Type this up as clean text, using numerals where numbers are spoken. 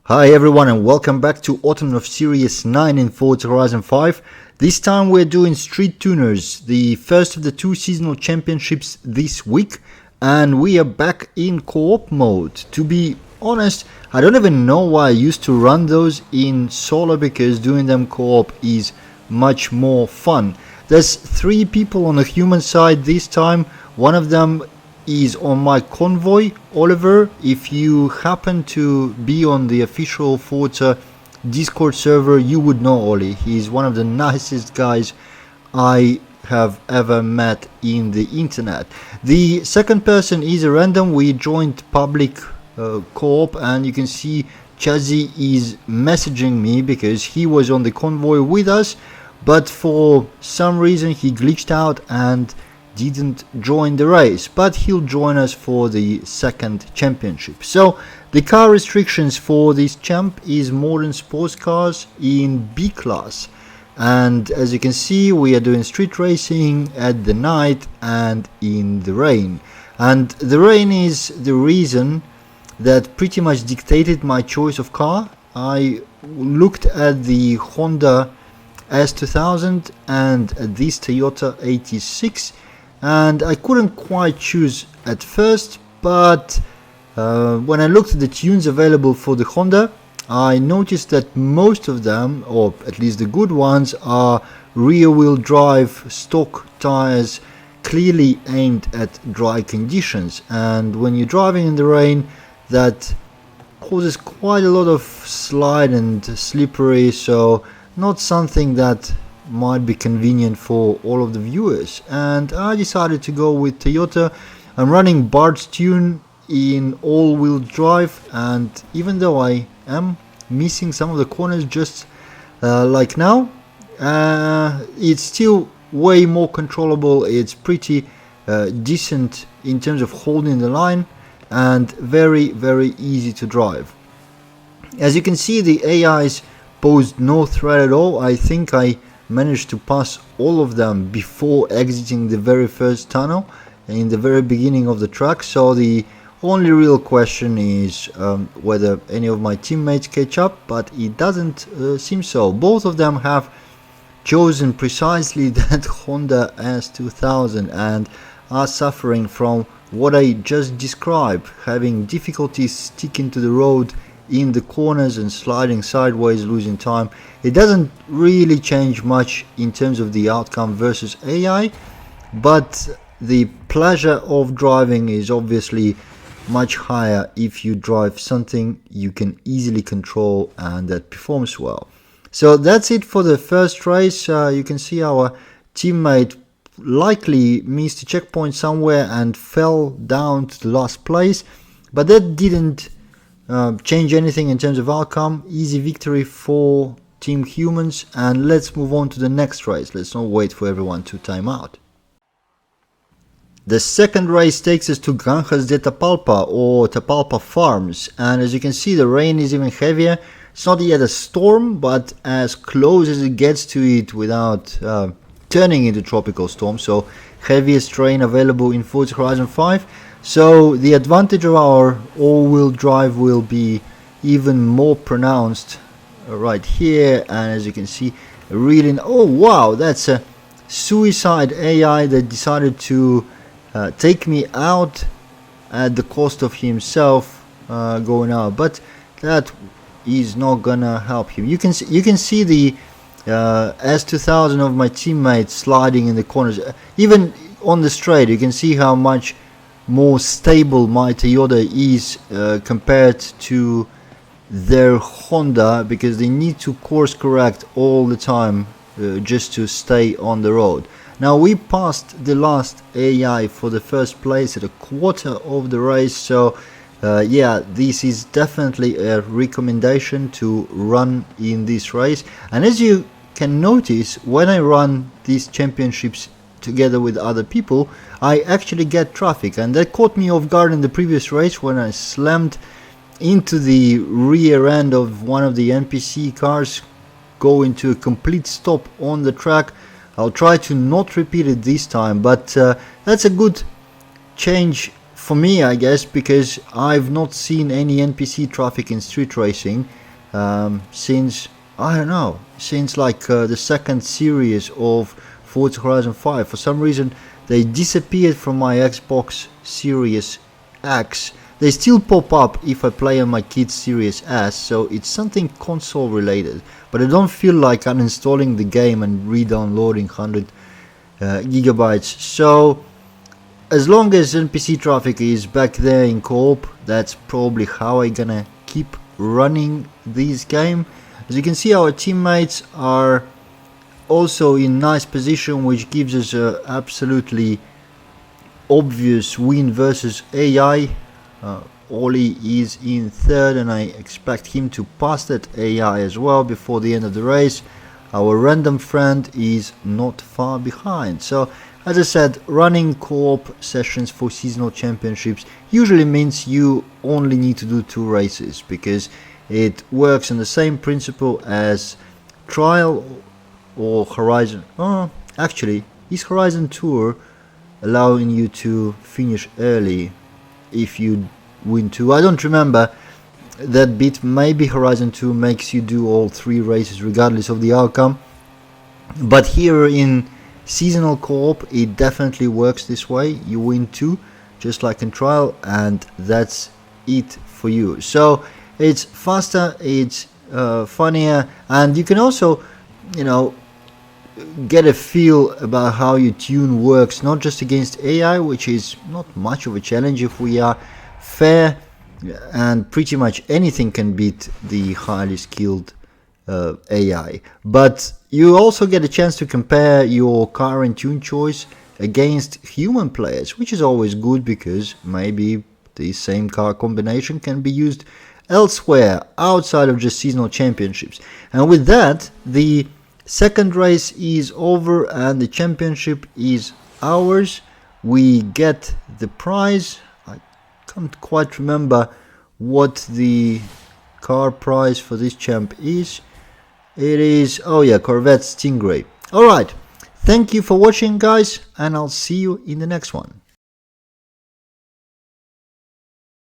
Hi everyone and welcome back to Autumn of Series 9 in Forza Horizon 5. This time we're doing Street Tunerz, the first of the two seasonal championships this week, and we are back in co-op mode. To be honest, I don't even know why I used to run those in solo, because doing them co-op is much more fun. There's 3 people on the human side this time. One of them is on my convoy, Oliver. If you happen to be on the official Forza Discord server, you would know Oli. He's one of the nicest guys I have ever met in the internet. The second person is a random. We joined public co-op, and you can see Chazzy is messaging me because he was on the convoy with us, but for some reason he glitched out and didn't join the race, but he'll join us for the second championship. So the car restrictions for this champ is modern sports cars in B class, and as you can see we are doing street racing at the night and in the rain. And the rain is the reason that pretty much dictated my choice of car. I looked at the Honda S2000 and at this Toyota 86, and I couldn't quite choose at first, but when I looked at the tunes available for the Honda, I noticed that most of them, or at least the good ones, are rear wheel drive stock tires, clearly aimed at dry conditions, and when you're driving in the rain that causes quite a lot of slide and slippery, so not something that might be convenient for all of the viewers. And I decided to go with Toyota. I'm running Bart's tune in all-wheel drive, and even though I am missing some of the corners just like now, it's still way more controllable. It's pretty decent in terms of holding the line, and very easy to drive. As you can see, the AIs posed no threat at all. I think I managed to pass all of them before exiting the very first tunnel in the very beginning of the track. So the only real question is whether any of my teammates catch up, but it doesn't seem so. Both of them have chosen precisely that Honda S2000 and are suffering from what I just described, having difficulties sticking to the road in the corners and sliding sideways, losing time. It doesn't really change much in terms of the outcome versus AI, but the pleasure of driving is obviously much higher if you drive something you can easily control and that performs well. So that's it for the first race. You can see our teammate likely missed a checkpoint somewhere and fell down to the last place, but that didn't change anything in terms of outcome. Easy victory for Team Humans, and let's move on to the next race. Let's not wait for everyone to time out. The second race takes us to Granjas De Tapalpa, or Tapalpa Farms, and as you can see the rain is even heavier. It's not yet a storm, but as close as it gets to it without turning into tropical storm. So heaviest rain available in Forza Horizon 5. So the advantage of our all-wheel drive will be even more pronounced right here, and as you can see, really, oh wow, that's a suicide AI that decided to take me out at the cost of himself going out, but that is not gonna help him. You can see the S2000 of my teammates sliding in the corners. Even on the straight, you can see how much more stable my Toyota is compared to their Honda, because they need to course correct all the time just to stay on the road. Now we passed the last AI for the first place at a quarter of the race, so yeah, this is definitely a recommendation to run in this race. And as you can notice, when I run these championships together with other people, I actually get traffic, and that caught me off guard in the previous race when I slammed into the rear end of one of the NPC cars, going to a complete stop on the track. I'll try to not repeat it this time, but that's a good change for me, I guess, because I've not seen any NPC traffic in street racing, since, I don't know, since like the second series of Forza Horizon 5. For some reason they disappeared from my Xbox Series X. They still pop up if I play on my kid's Series S, so it's something console related. But I don't feel like uninstalling the game and re-downloading 100 gigabytes. So as long as NPC traffic is back there in co-op, that's probably how I'm gonna keep running this game. As you can see, our teammates are also in nice position, which gives us a absolutely obvious win versus AI. Oli is in third, and I expect him to pass that AI as well before the end of the race. Our random friend is not far behind. So as I said, running co-op sessions for seasonal championships usually means you only need to do 2 races, because it works on the same principle as Trial or Horizon. Oh, actually, is Horizon Tour allowing you to finish early if you win 2? I don't remember that bit. Maybe Horizon 2 makes you do all 3 races regardless of the outcome, but here in seasonal co-op it definitely works this way. You win 2 just like in Trial, and that's it for you. So it's faster, it's funnier, and you can also, you know, get a feel about how your tune works, not just against AI, which is not much of a challenge if we are fair, and pretty much anything can beat the highly skilled AI. But you also get a chance to compare your car and tune choice against human players, which is always good, because maybe the same car combination can be used elsewhere outside of just seasonal championships. And with that, the second race is over and the championship is ours. We get the prize. I can't quite remember what the car prize for this champ is. It is, oh yeah, Corvette Stingray. Alright, thank you for watching, guys, and I'll see you in the next one.